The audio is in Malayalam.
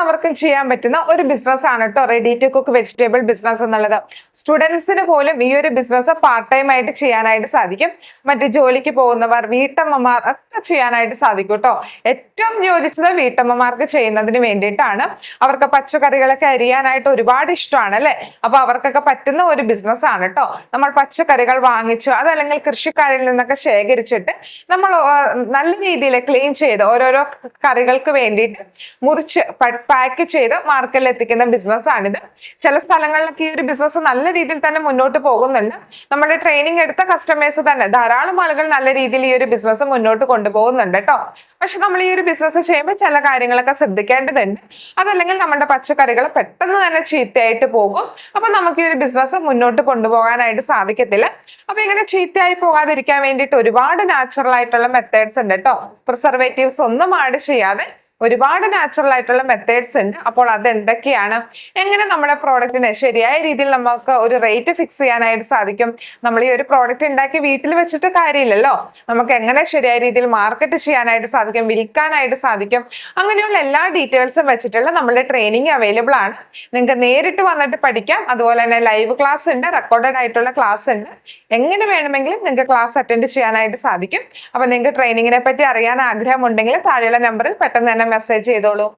എല്ലാവർക്കും ചെയ്യാൻ പറ്റുന്ന ഒരു ബിസിനസ് ആണ് കേട്ടോ ready to cook vegetable business എന്നുള്ളത്. സ്റ്റുഡൻസിന് പോലും ഈ ഒരു ബിസിനസ് പാർട്ട് ടൈം ആയിട്ട് ചെയ്യാനായിട്ട് സാധിക്കും. മറ്റ് ജോലിക്ക് പോകുന്നവർ, വീട്ടമ്മമാർ ഒക്കെ ചെയ്യാനായിട്ട് സാധിക്കും കേട്ടോ. ഏറ്റവും യോജിച്ചത് വീട്ടമ്മമാർക്ക് ചെയ്യുന്നതിന് വേണ്ടിയിട്ടാണ്. അവർക്ക് പച്ചക്കറികളൊക്കെ അരിയാനായിട്ട് ഒരുപാട് ഇഷ്ടമാണ് അല്ലെ. അപ്പൊ അവർക്കൊക്കെ പറ്റുന്ന ഒരു ബിസിനസ് ആണ് കേട്ടോ. നമ്മൾ പച്ചക്കറികൾ വാങ്ങിച്ചു അതല്ലെങ്കിൽ കൃഷിക്കാരിൽ നിന്നൊക്കെ ശേഖരിച്ചിട്ട് നമ്മൾ നല്ല രീതിയിൽ ക്ലീൻ ചെയ്ത് ഓരോരോ കറികൾക്ക് വേണ്ടിയിട്ട് മുറിച്ച് പാക്ക് ചെയ്ത് മാർക്കറ്റിൽ എത്തിക്കുന്ന ബിസിനസ് ആണിത്. ചില സ്ഥലങ്ങളിലൊക്കെ ഈ ഒരു ബിസിനസ് നല്ല രീതിയിൽ തന്നെ മുന്നോട്ട് പോകുന്നുണ്ട്. നമ്മുടെ ട്രെയിനിങ് എടുത്ത കസ്റ്റമേഴ്സ് തന്നെ ധാരാളം ആളുകൾ നല്ല രീതിയിൽ ഈ ഒരു ബിസിനസ് മുന്നോട്ട് കൊണ്ടുപോകുന്നുണ്ട് കേട്ടോ. പക്ഷെ നമ്മൾ ഈ ഒരു ബിസിനസ് ചെയ്യുമ്പോൾ ചില കാര്യങ്ങളൊക്കെ ശ്രദ്ധിക്കേണ്ടതുണ്ട്. അതല്ലെങ്കിൽ നമ്മുടെ പച്ചക്കറികൾ പെട്ടെന്ന് തന്നെ ചീത്തയായിട്ട് പോകും. അപ്പൊ നമുക്ക് ഈ ഒരു ബിസിനസ് മുന്നോട്ട് കൊണ്ടുപോകാനായിട്ട് സാധിക്കത്തില്ല. അപ്പൊ ഇങ്ങനെ ചീത്തയായി പോകാതിരിക്കാൻ വേണ്ടിയിട്ട് ഒരുപാട് നാച്ചുറൽ ആയിട്ടുള്ള മെത്തേഡ്സ് ഉണ്ട് കേട്ടോ. പ്രിസർവേറ്റീവ്സ് ഒന്നും ആഡ് ചെയ്യാതെ ഒരുപാട് നാച്ചുറൽ ആയിട്ടുള്ള മെത്തേഡ്സ് ഉണ്ട്. അപ്പോൾ അത് എന്തൊക്കെയാണ്, എങ്ങനെ നമ്മുടെ പ്രോഡക്റ്റിന് ശരിയായ രീതിയിൽ നമുക്ക് ഒരു റേറ്റ് ഫിക്സ് ചെയ്യാനായിട്ട് സാധിക്കും. നമ്മൾ ഈ ഒരു പ്രോഡക്റ്റ് ഉണ്ടാക്കി വീട്ടിൽ വെച്ചിട്ട് കാര്യമില്ലല്ലോ. നമുക്ക് എങ്ങനെ ശരിയായ രീതിയിൽ മാർക്കറ്റ് ചെയ്യാനായിട്ട് സാധിക്കും, വിൽക്കാനായിട്ട് സാധിക്കും, അങ്ങനെയുള്ള എല്ലാ ഡീറ്റെയിൽസും വെച്ചിട്ടുള്ള നമ്മുടെ ട്രെയിനിങ് അവൈലബിൾ ആണ്. നിങ്ങൾക്ക് നേരിട്ട് വന്നിട്ട് പഠിക്കാം. അതുപോലെ തന്നെ ലൈവ് ക്ലാസ് ഉണ്ട്, റെക്കോർഡഡ് ആയിട്ടുള്ള ക്ലാസ് ഉണ്ട്. എങ്ങനെ വേണമെങ്കിലും നിങ്ങൾക്ക് ക്ലാസ് അറ്റൻഡ് ചെയ്യാനായിട്ട് സാധിക്കും. അപ്പൊ നിങ്ങൾക്ക് ട്രെയിനിങ്ങിനെ പറ്റി അറിയാൻ ആഗ്രഹമുണ്ടെങ്കിൽ താഴെയുള്ള നമ്പറിൽ പെട്ടെന്ന് തന്നെ മെസ്സേജ് ചെയ്തോളൂ.